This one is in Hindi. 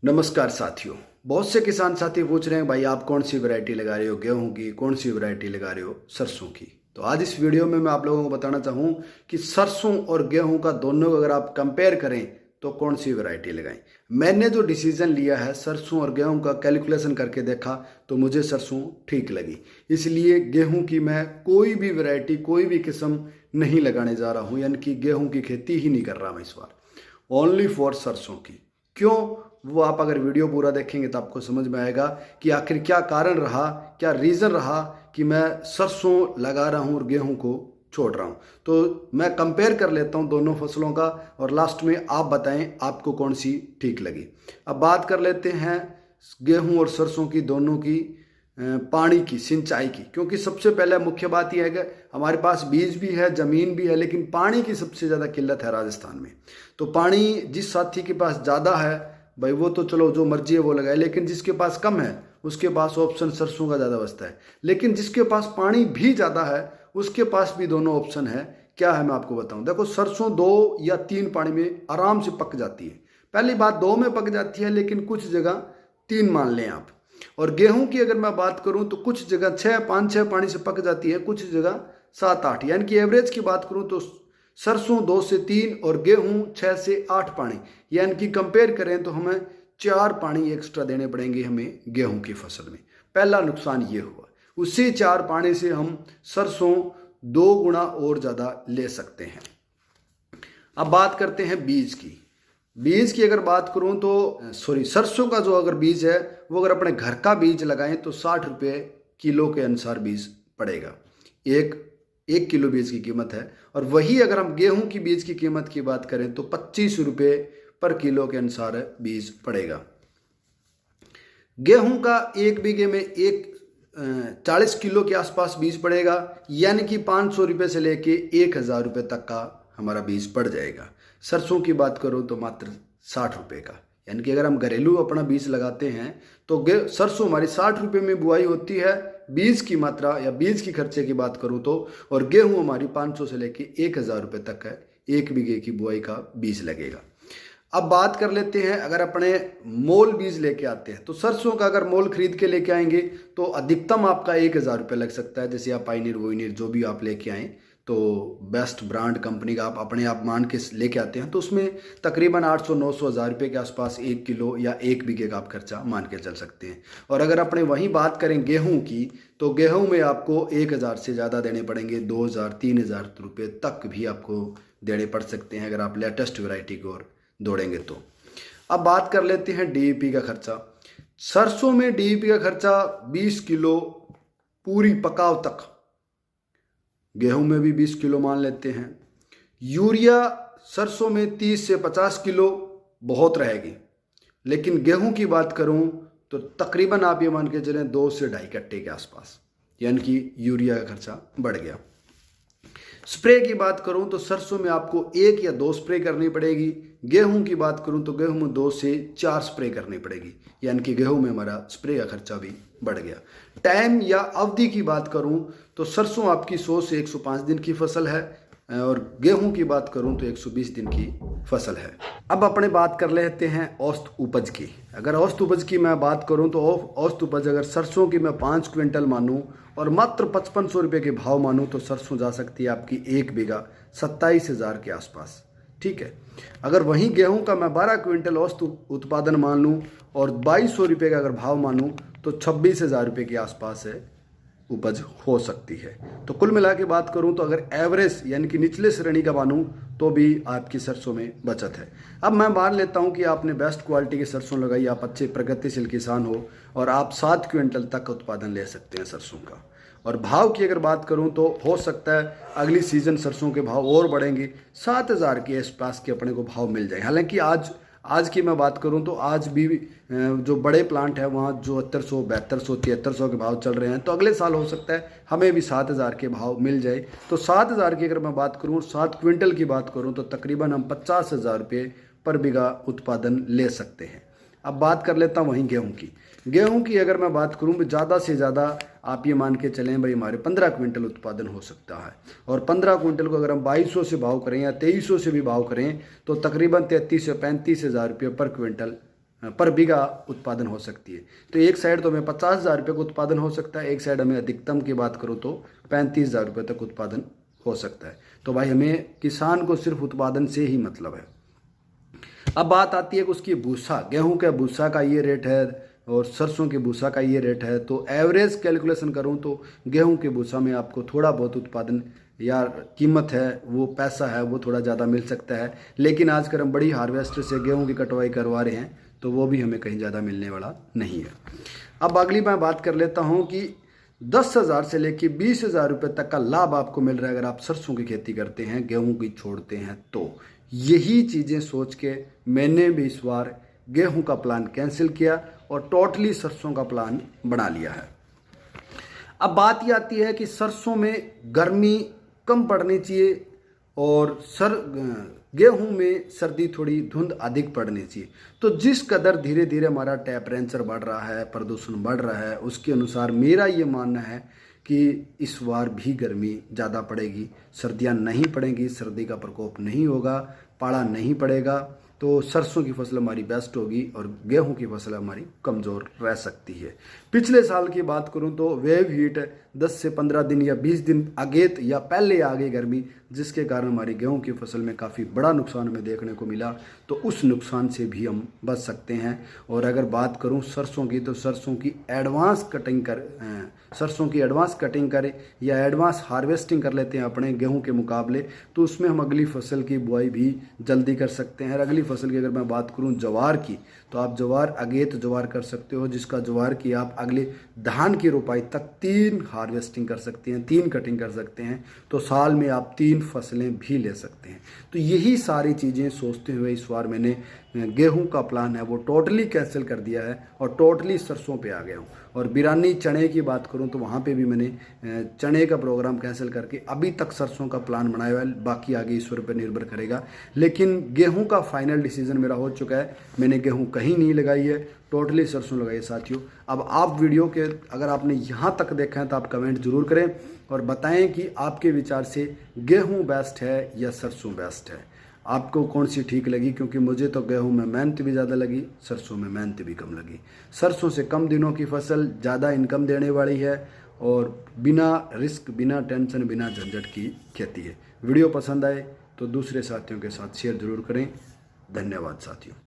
नमस्कार साथियों। बहुत से किसान साथी पूछ रहे हैं भाई आप कौन सी वैरायटी लगा रहे हो गेहूं की, कौन सी वैरायटी लगा रहे हो सरसों की। तो आज इस वीडियो में मैं आप लोगों को बताना चाहूँ कि सरसों और गेहूं का दोनों को अगर आप कंपेयर करें तो कौन सी वैरायटी लगाएं। मैंने जो डिसीजन लिया है सरसों और गेहूं का कैलकुलेशन करके देखा तो मुझे सरसों ठीक लगी, इसलिए गेहूं की मैं कोई भी वैरायटी कोई भी किस्म नहीं लगाने जा रहा हूँ, यानी कि गेहूं की खेती ही नहीं कर रहा मैं इस बार, ओनली फॉर सरसों की। क्यों, वो आप अगर वीडियो पूरा देखेंगे तो आपको समझ में आएगा कि आखिर क्या कारण रहा, क्या रीज़न रहा कि मैं सरसों लगा रहा हूँ और गेहूं को छोड़ रहा हूँ। तो मैं कंपेयर कर लेता हूँ दोनों फसलों का और लास्ट में आप बताएं आपको कौन सी ठीक लगी। अब बात कर लेते हैं गेहूं और सरसों की दोनों की पानी की, सिंचाई की, क्योंकि सबसे पहले मुख्य बात यह है कि हमारे पास बीज भी है, ज़मीन भी है, लेकिन पानी की सबसे ज़्यादा किल्लत है राजस्थान में। तो पानी जिस साथी के पास ज़्यादा है भाई वो तो चलो जो मर्जी है वो लगाए, लेकिन जिसके पास कम है उसके पास ऑप्शन सरसों का ज़्यादा बचता है। लेकिन जिसके पास पानी भी ज़्यादा है उसके पास भी दोनों ऑप्शन है। क्या है मैं आपको बताऊं, देखो सरसों 2 या 3 पानी में आराम से पक जाती है। पहली बात 2 में पक जाती है, लेकिन कुछ जगह 3 मान लें आप। और गेहूं की अगर मैं बात करूं तो कुछ जगह 5-6 पानी से पक जाती है, कुछ जगह 7-8, यानी कि एवरेज की बात करूं तो सरसों 2 से 3 और गेहूं 6 से 8 पानी, यानी कि कंपेयर करें तो हमें 4 पानी एक्स्ट्रा देने पड़ेंगे हमें गेहूं की फसल में। पहला नुकसान ये हुआ, उसी 4 पानी से हम सरसों 2 गुना और ज़्यादा ले सकते हैं। अब बात करते हैं बीज की। बीज की अगर बात करूं तो सरसों का जो अगर बीज है वो अगर अपने घर का बीज लगाएं तो 60 रुपये किलो के अनुसार बीज पड़ेगा। एक 1 किलो बीज की कीमत है। और वही अगर हम गेहूं की बीज की कीमत की बात करें तो 25 रुपये पर किलो के अनुसार बीज पड़ेगा। गेहूं का 1 बीघे में 40 किलो के आसपास बीज पड़ेगा, यानी कि 500 रुपये से लेके 1000 रुपये तक का हमारा बीज पड़ जाएगा। सरसों की बात करूं तो मात्र 60 रुपये का, यानी कि अगर हम घरेलू अपना बीज लगाते हैं तो सरसों हमारी 60 रुपये में बुआई होती है बीज की मात्रा या बीज की खर्चे की बात करूं तो, और गेहूं हमारी 500 से लेके 1000 रुपये तक है 1 बीघे की बुआई का बीज लगेगा। अब बात कर लेते हैं अगर अपने मोल बीज लेके आते हैं तो सरसों का अगर मोल खरीद के लेके आएंगे तो अधिकतम आपका 1000 रुपये लग सकता है। जैसे आप पायनियर वोइनियर जो भी आप लेके आएँ तो बेस्ट ब्रांड कंपनी का आप अपने आप मान के लेके आते हैं तो उसमें तकरीबन 800-900 हज़ार रुपये के आसपास 1 किलो या 1 बीघे का आप खर्चा मान के चल सकते हैं। और अगर अपने वहीं बात करें गेहूं की तो गेहूं में आपको 1000 से ज़्यादा देने पड़ेंगे, 2000-3000 रुपये तक भी आपको देने पड़ सकते हैं अगर आप लेटेस्ट वैरायटी की ओर दौड़ेंगे तो। अब बात कर लेते हैं डीईपी का खर्चा। सरसों में डीईपी का खर्चा 20 किलो पूरी पकाव तक, गेहूं में भी 20 किलो मान लेते हैं। यूरिया सरसों में 30 से 50 किलो बहुत रहेगी, लेकिन गेहूं की बात करूं तो तकरीबन आप ये मान के चलें 2 से 2.5 कट्टे के आसपास, यानी कि यूरिया का खर्चा बढ़ गया। स्प्रे की बात करूं तो सरसों में आपको 1 या 2 स्प्रे करनी पड़ेगी। गेहूं की बात करूं तो गेहूं में 2 से 4 स्प्रे करनी पड़ेगी, यानी कि गेहूं में हमारा स्प्रे का खर्चा भी बढ़ गया। टाइम या अवधि की बात करूं तो सरसों आपकी 100 से 105 दिन की फसल है और गेहूं की बात करूं तो 120 दिन की फसल है। अब अपने बात कर लेते हैं औसत उपज की। अगर औसत उपज की मैं बात करूं तो औसत उपज अगर सरसों की मैं 5 क्विंटल मानूं और मात्र 5500 रुपये के भाव मानूं तो सरसों जा सकती है आपकी 1 बीघा 27,000 के आसपास। ठीक है, अगर वहीं गेहूं का मैं 12 क्विंटल औसत उत्पादन मान लूँ और 2200 रुपये का अगर भाव मानूं तो 26,000 रुपये के आसपास है उपज हो सकती है। तो कुल मिला के बात करूं तो अगर एवरेज यानी कि निचले श्रेणी का मानूं तो भी आपकी सरसों में बचत है। अब मैं मान लेता हूं कि आपने बेस्ट क्वालिटी की सरसों लगाई, आप अच्छे प्रगतिशील किसान हो और आप 7 क्विंटल तक उत्पादन ले सकते हैं सरसों का। और भाव की अगर बात करूं तो हो सकता है अगली सीजन सरसों के भाव और बढ़ेंगे, 7,000 के आसपास के अपने को भाव मिल जाए। हालांकि आज की मैं बात करूं तो आज भी जो बड़े प्लांट है वहाँ जो 7100, 7200, 7300 के भाव चल रहे हैं, तो अगले साल हो सकता है हमें भी 7,000 के भाव मिल जाए। तो 7,000 की अगर मैं बात करूं, 7 क्विंटल की बात करूं तो तकरीबन हम 50,000 रुपये पर बीघा उत्पादन ले सकते हैं। अब बात कर लेता हूँ वहीं गेहूं की अगर मैं बात करूं तो ज़्यादा से ज़्यादा आप ये मान के चलें भाई हमारे 15 क्विंटल उत्पादन हो सकता है। और 15 क्विंटल को अगर हम 2200 से भाव करें या 2300 से भी भाव करें तो तकरीबन 33 से 35 हज़ार रुपये पर क्विंटल पर बीघा उत्पादन हो सकती है। तो एक साइड तो हमें 50,000 रुपये का उत्पादन हो सकता है, एक साइड हमें अधिकतम की बात करूँ तो 35,000 रुपये तक उत्पादन हो सकता है। तो भाई हमें किसान को सिर्फ उत्पादन से ही मतलब है। अब बात आती है कि उसकी भूसा, गेहूं के भूसा का ये रेट है और सरसों के भूसा का ये रेट है। तो एवरेज कैलकुलेशन करूं तो गेहूं के भूसा में आपको थोड़ा बहुत उत्पादन या कीमत है, वो पैसा है, वो थोड़ा ज़्यादा मिल सकता है। लेकिन आजकल हम बड़ी हार्वेस्टर से गेहूं की कटवाई करवा रहे हैं तो वो भी हमें कहीं ज़्यादा मिलने वाला नहीं है। अब अगली मैं बात कर लेता हूँ कि 10,000 से लेकर 20,000 रुपये तक का लाभ आपको मिल रहा है अगर आप सरसों की खेती करते हैं, गेहूं की छोड़ते हैं तो। यही चीज़ें सोच के मैंने भी इस बार गेहूं का प्लान कैंसिल किया और टोटली सरसों का प्लान बना लिया है। अब बात ये आती है कि सरसों में गर्मी कम पड़नी चाहिए और गेहूं में सर्दी थोड़ी धुंध अधिक पड़नी चाहिए। तो जिस कदर धीरे धीरे हमारा टेम्परेचर बढ़ रहा है, प्रदूषण बढ़ रहा है, उसके अनुसार मेरा ये मानना है कि इस बार भी गर्मी ज़्यादा पड़ेगी, सर्दियाँ नहीं पड़ेंगी, सर्दी का प्रकोप नहीं होगा, पाला नहीं पड़ेगा। तो सरसों की फसल हमारी बेस्ट होगी और गेहूं की फसल हमारी कमज़ोर रह सकती है। पिछले साल की बात करूं तो वेव हीट 10 से 15 दिन या 20 दिन आगे या पहले आ गई गर्मी, जिसके कारण हमारी गेहूं की फसल में काफ़ी बड़ा नुकसान हमें देखने को मिला। तो उस नुकसान से भी हम बच सकते हैं। और अगर बात करूं सरसों की तो सरसों की एडवांस कटिंग करें या एडवांस हार्वेस्टिंग कर लेते हैं अपने गेहूं के मुकाबले, तो उसमें हम अगली फसल की बुआई भी जल्दी कर सकते हैं। और अगली फसल की अगर मैं बात करूं जवार की, तो आप जवार अगेत जवार कर सकते हो, जिसका जवार की आप अगले धान की रोपाई तक 3 हार्वेस्टिंग कर सकते हैं, 3 कटिंग कर सकते हैं। तो साल में आप 3 फसलें भी ले सकते हैं। तो यही सारी चीज़ें सोचते हुए इस बार मैंने गेहूं का प्लान है वो टोटली कैंसिल कर दिया है और टोटली सरसों पे आ गया हूँ। और बिरानी चने की बात करूं तो वहाँ पे भी मैंने चने का प्रोग्राम कैंसिल करके अभी तक सरसों का प्लान बनाया हुआ है, बाकी आगे ईश्वर पर निर्भर करेगा। लेकिन गेहूं का फाइनल डिसीजन मेरा हो चुका है, मैंने गेहूं कहीं नहीं लगाई है, टोटली सरसों लगाई है साथियों। अब आप वीडियो के अगर आपने यहाँ तक देखा है तो आप कमेंट जरूर करें और बताएं कि आपके विचार से गेहूं बेस्ट है या सरसों बेस्ट है, आपको कौन सी ठीक लगी। क्योंकि मुझे तो गेहूं में मेहनत भी ज़्यादा लगी, सरसों में मेहनत भी कम लगी। सरसों से कम दिनों की फसल ज़्यादा इनकम देने वाली है और बिना रिस्क, बिना टेंशन, बिना झंझट की खेती है। वीडियो पसंद आए तो दूसरे साथियों के साथ शेयर जरूर करें। धन्यवाद साथियों।